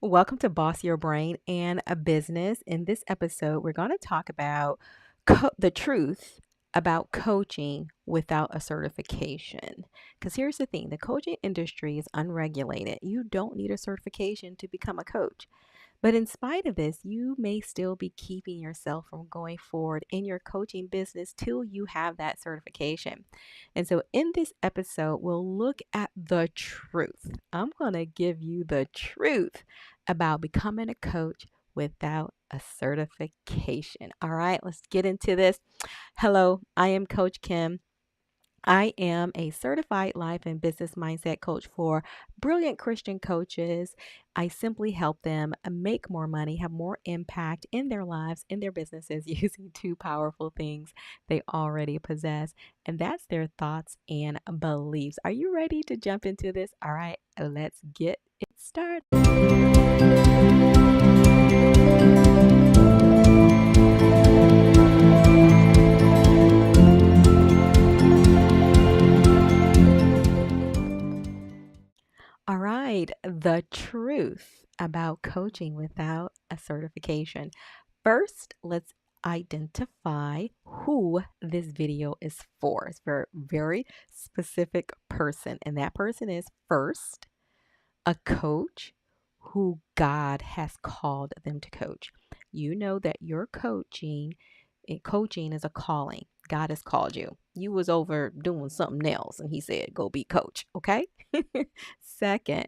Welcome to Boss Your Brain and a Business. In this episode, we're going to talk about the truth about coaching without a certification. Because here's the thing, the coaching industry is unregulated. You don't need a certification to become a coach. But in spite of this, you may still be keeping yourself from going forward in your coaching business till you have that certification. And so, in this episode, we'll look at the truth. I'm going to give you the truth about becoming a coach without a certification. All right, let's get into this. Hello, I am Coach Kim. I am a certified life and business mindset coach for brilliant Christian coaches. I simply help them make more money, have more impact in their lives, in their businesses using two powerful things they already possess, and that's their thoughts and beliefs. Are you ready to jump into this? All right, let's get it started. All right, the truth about coaching without a certification. First, let's identify who this video is for. It's for a very specific person, and that person is first a coach who God has called them to coach. You know that your coaching is a calling. God has called you. You was over doing something else and he said, go be coach. Okay. Second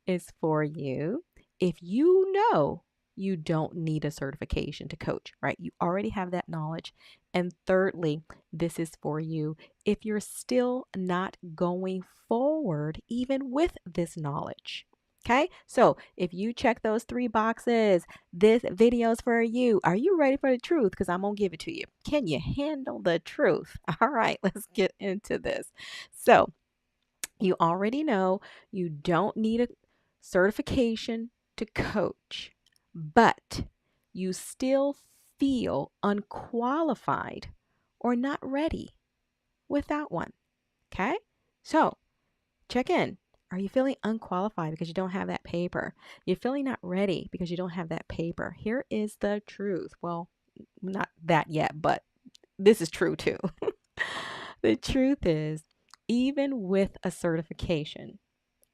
is for you. If you know you don't need a certification to coach, right? You already have that knowledge. And thirdly, this is for you if you're still not going forward, even with this knowledge. Okay, so if you check those three boxes, this video is for you. Are you ready for the truth? Because I'm going to give it to you. Can you handle the truth? All right, let's get into this. So, you already know you don't need a certification to coach, but you still feel unqualified or not ready without one. Okay? So, check in. Are you feeling unqualified because you don't have that paper? You're feeling not ready because you don't have that paper. Here is the truth. Well, not that yet, but this is true too. The truth is, even with a certification,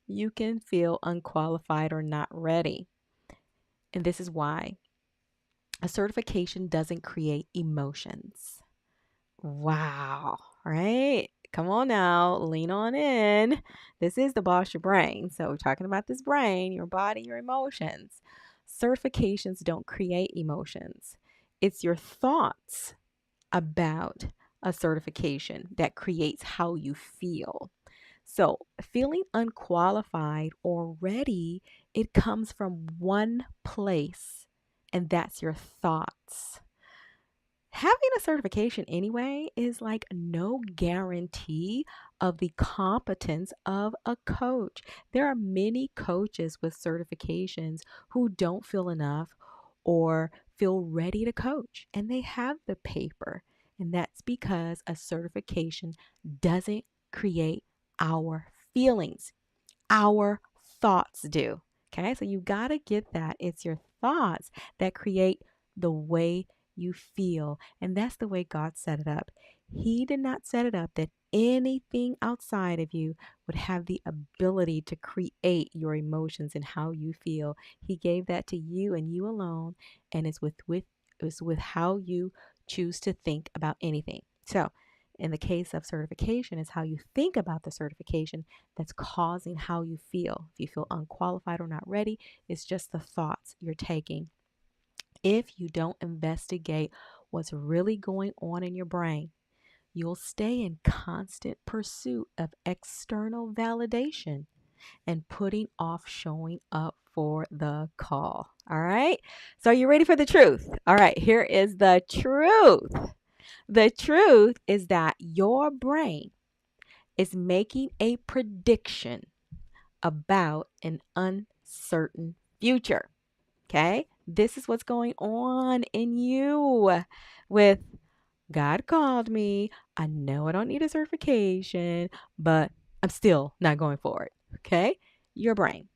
you can feel unqualified or not ready. And this is why a certification doesn't create emotions. Wow, right? Come on now, lean on in. This is the Boss Your Brain. So, we're talking about this brain, your body, your emotions. Certifications don't create emotions, it's your thoughts about a certification that creates how you feel. So, feeling unqualified or ready, it comes from one place, and that's your thoughts. Having a certification anyway is like no guarantee of the competence of a coach. There are many coaches with certifications who don't feel enough or feel ready to coach, and they have the paper. And that's because a certification doesn't create our feelings, our thoughts do. Okay, so you got to get that. It's your thoughts that create the way you feel. And that's the way God set it up. He did not set it up that anything outside of you would have the ability to create your emotions and how you feel. He gave that to you and you alone, and it's with how you choose to think about anything. So, in the case of certification, is how you think about the certification that's causing how you feel. If you feel unqualified or not ready, it's just the thoughts you're taking. If you don't investigate what's really going on in your brain, you'll stay in constant pursuit of external validation and putting off showing up for the call. All right. So, are you ready for the truth? All right. Here is the truth. The truth is that your brain is making a prediction about an uncertain future. Okay? This is what's going on in you with God called me. I know I don't need a certification, but I'm still not going forward. Okay? Your brain.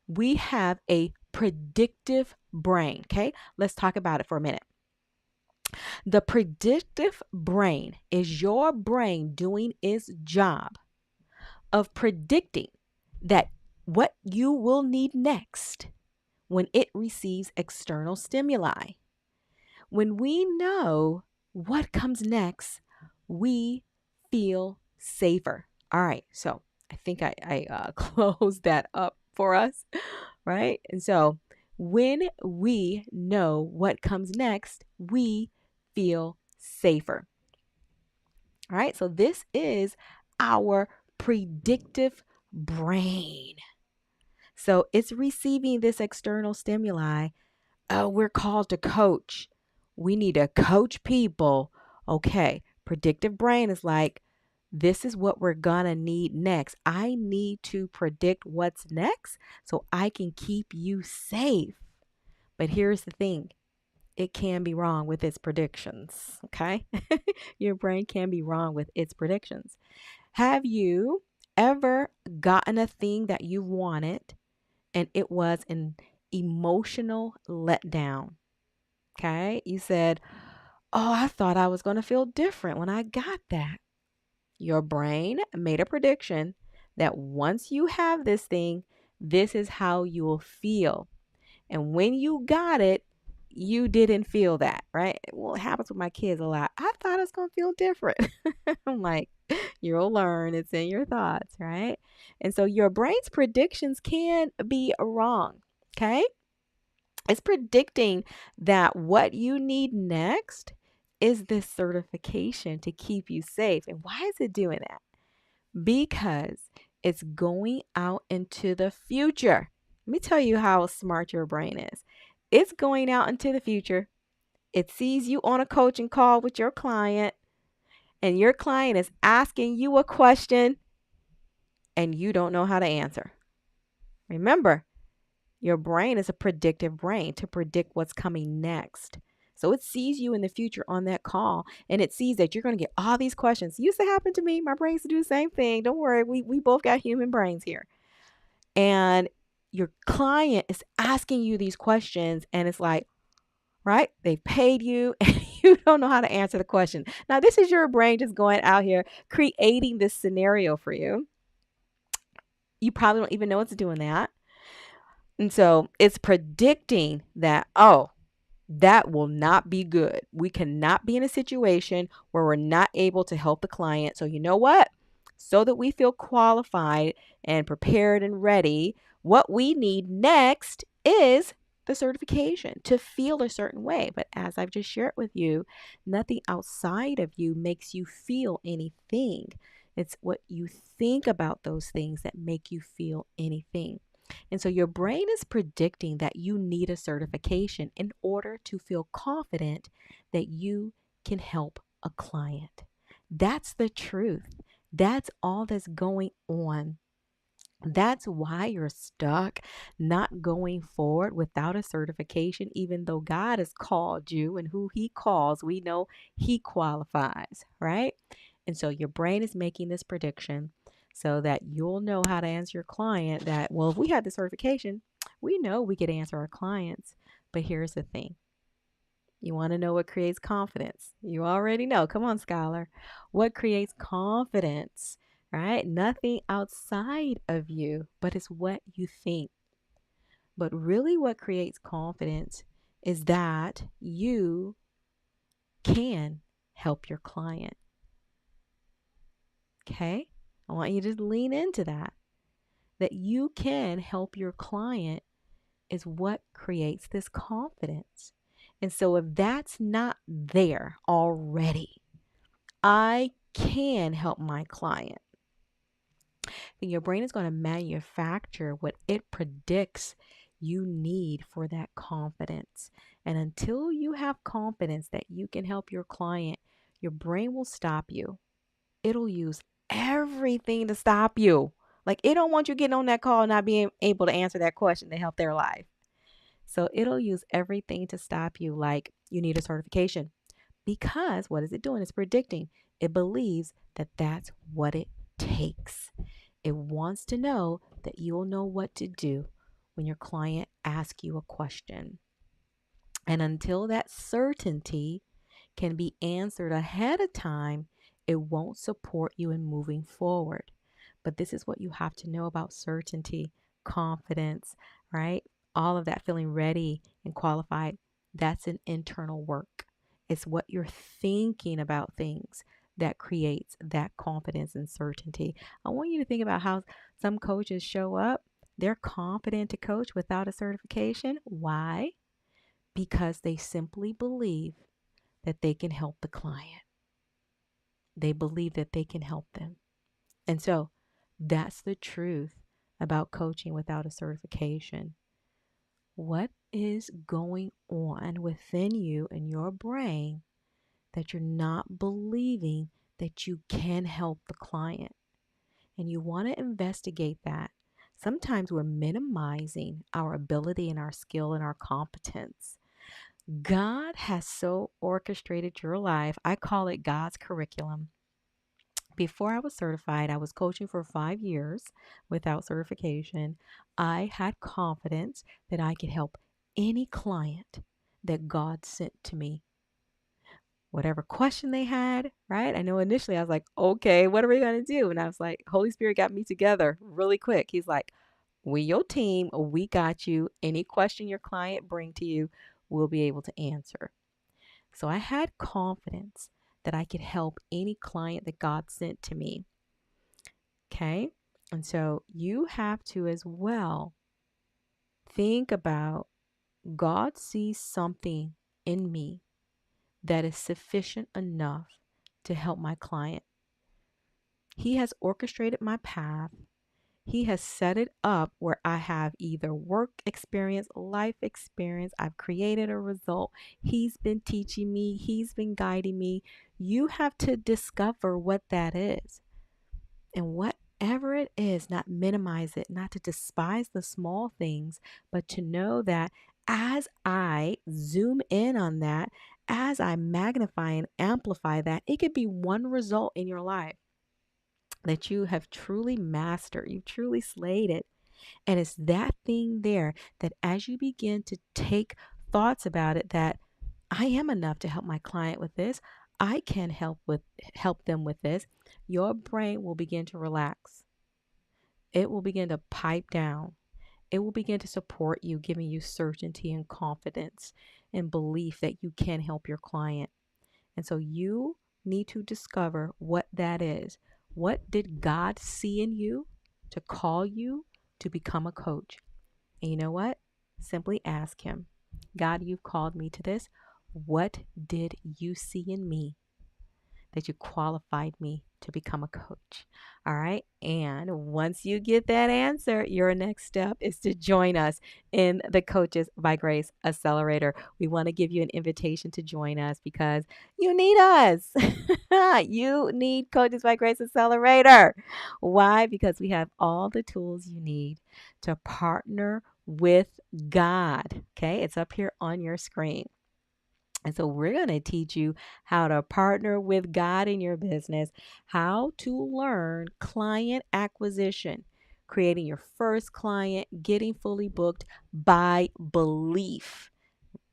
We have a predictive brain. Okay, let's talk about it for a minute. The predictive brain is your brain doing its job of predicting that what you will need next when it receives external stimuli. When we know what comes next, we feel safer. All right, so I think I closed that up for us, right? And so when we know what comes next, we feel safer. All right, so this is our predictive brain. So it's receiving this external stimuli. Oh, we're called to coach. We need to coach people. Okay, predictive brain is like, this is what we're gonna need next. I need to predict what's next so I can keep you safe. But here's the thing, it can be wrong with its predictions. Okay, your brain can be wrong with its predictions. Have you ever gotten a thing that you wanted and it was an emotional letdown? Okay, you said, oh, I thought I was going to feel different when I got that. Your brain made a prediction that once you have this thing, this is how you will feel. And when you got it, you didn't feel that, right? Well, it happens with my kids a lot. I thought I was going to feel different. I'm like, you'll learn. It's in your thoughts, right? And so your brain's predictions can be wrong, okay? It's predicting that what you need next is this certification to keep you safe. And why is it doing that? Because it's going out into the future. Let me tell you how smart your brain is. It's going out into the future. It sees you on a coaching call with your client, and your client is asking you a question and you don't know how to answer. Remember, your brain is a predictive brain to predict what's coming next. So it sees you in the future on that call, and it sees that you're going to get all these questions. It used to happen to me. My brain used to do the same thing. Don't worry. We both got human brains here. And your client is asking you these questions, and it's like, right? They paid you and you don't know how to answer the question. Now, this is your brain just going out here creating this scenario for you. You probably don't even know it's doing that. And so it's predicting that, oh, that will not be good. We cannot be in a situation where we're not able to help the client. So you know what? So that we feel qualified and prepared and ready, what we need next is the certification to feel a certain way. But as I've just shared with you, nothing outside of you makes you feel anything. It's what you think about those things that make you feel anything. And so your brain is predicting that you need a certification in order to feel confident that you can help a client. That's the truth. That's all that's going on. That's why you're stuck, not going forward without a certification, even though God has called you, and who He calls, we know He qualifies, right? And so your brain is making this prediction so that you'll know how to answer your client that, well, if we had the certification, we know we could answer our clients. But here's the thing. You want to know what creates confidence? You already know. Come on, scholar. What creates confidence? Right? Nothing outside of you, but it's what you think. But really, what creates confidence is that you can help your client. Okay? I want you to lean into that. That you can help your client is what creates this confidence. And so if that's not there already, I can help my client, then your brain is going to manufacture what it predicts you need for that confidence. And until you have confidence that you can help your client, your brain will stop you. It'll use everything to stop you. Like, it don't want you getting on that call and not being able to answer that question to help their life. So it'll use everything to stop you, like you need a certification. Because what is it doing? It's predicting. It believes that that's what it takes. It wants to know that you'll know what to do when your client asks you a question. And until that certainty can be answered ahead of time, it won't support you in moving forward. But this is what you have to know about certainty, confidence, right? All of that, feeling ready and qualified, that's an internal work. It's what you're thinking about things that creates that confidence and certainty. I want you to think about how some coaches show up. They're confident to coach without a certification. Why? Because they simply believe that they can help the client. They believe that they can help them. And so that's the truth about coaching without a certification. What is going on within you and your brain that you're not believing that you can help the client? And you want to investigate that. Sometimes we're minimizing our ability and our skill and our competence. God has so orchestrated your life. I call it God's curriculum. Before I was certified, I was coaching for 5 years without certification. I had confidence that I could help any client that God sent to me. Whatever question they had, right? I know initially I was like, okay, what are we going to do? And I was like, Holy Spirit got me together really quick. He's like, we your team, we got you. Any question your client bring to you, we'll be able to answer. So I had confidence that I could help any client that God sent to me. Okay. And so you have to as well think about God sees something in me that is sufficient enough to help my client. He has orchestrated my path. He has set it up where I have either work experience, life experience. I've created a result. He's been teaching me. He's been guiding me. You have to discover what that is. And whatever it is, not minimize it, not to despise the small things, but to know that as I zoom in on that, as I magnify and amplify that, it could be one result in your life that you have truly mastered, you've truly slayed it. And it's that thing there that as you begin to take thoughts about it, that I am enough to help my client with this, I can help them with this, your brain will begin to relax. It will begin to pipe down. It will begin to support you, giving you certainty and confidence and belief that you can help your client. And so you need to discover what that is. What did God see in you to call you to become a coach? And you know what? Simply ask Him, God, you've called me to this. What did you see in me that you qualified me to become a coach? All right. And once you get that answer, your next step is to join us in the Coaches by Grace Accelerator. We want to give you an invitation to join us because you need us. You need Coaches by Grace Accelerator. Why? Because we have all the tools you need to partner with God. Okay. It's up here on your screen. And so we're going to teach you how to partner with God in your business, how to learn client acquisition, creating your first client, getting fully booked by belief.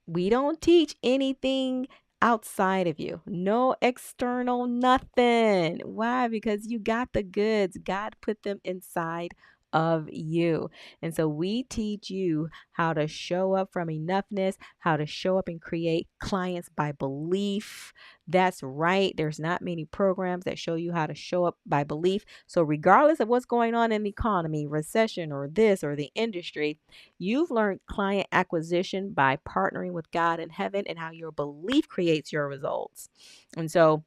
We don't teach anything outside of you. No external, nothing. Why? Because you got the goods. God put them inside of you. And so we teach you how to show up from enoughness, how to show up and create clients by belief. That's right. There's not many programs that show you how to show up by belief. So regardless of what's going on in the economy, recession or this or the industry, you've learned client acquisition by partnering with God in heaven and how your belief creates your results. And so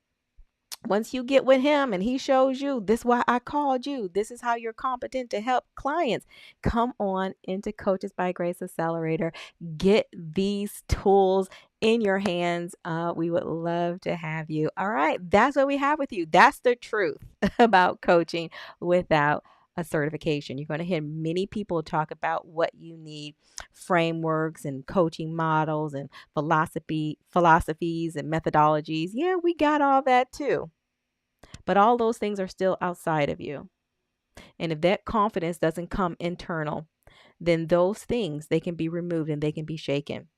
once you get with him and he shows you this is why I called you, this is how you're competent to help clients, come on into Coaches by Grace Accelerator. Get these tools in your hands. We would love to have you. All right. That's what we have with you. That's the truth about coaching without a certification. You're going to hear many people talk about what you need, frameworks and coaching models and philosophies and methodologies. Yeah, we got all that too. But all those things are still outside of you. And if that confidence doesn't come internal, then those things, they can be removed and they can be shaken.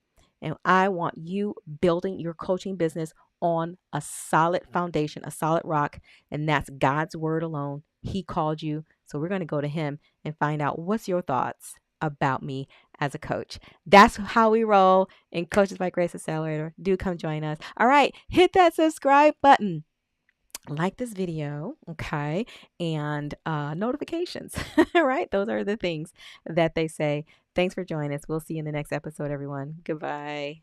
And I want you building your coaching business on a solid foundation, a solid rock, and that's God's word alone. He called you. So we're going to go to him and find out what's your thoughts about me as a coach. That's how we roll in Coaches by Grace Accelerator. Do come join us. All right, hit that subscribe button. Like this video, okay, and notifications. All right, those are the things that they say. Thanks for joining us. We'll see you in the next episode, everyone. Goodbye.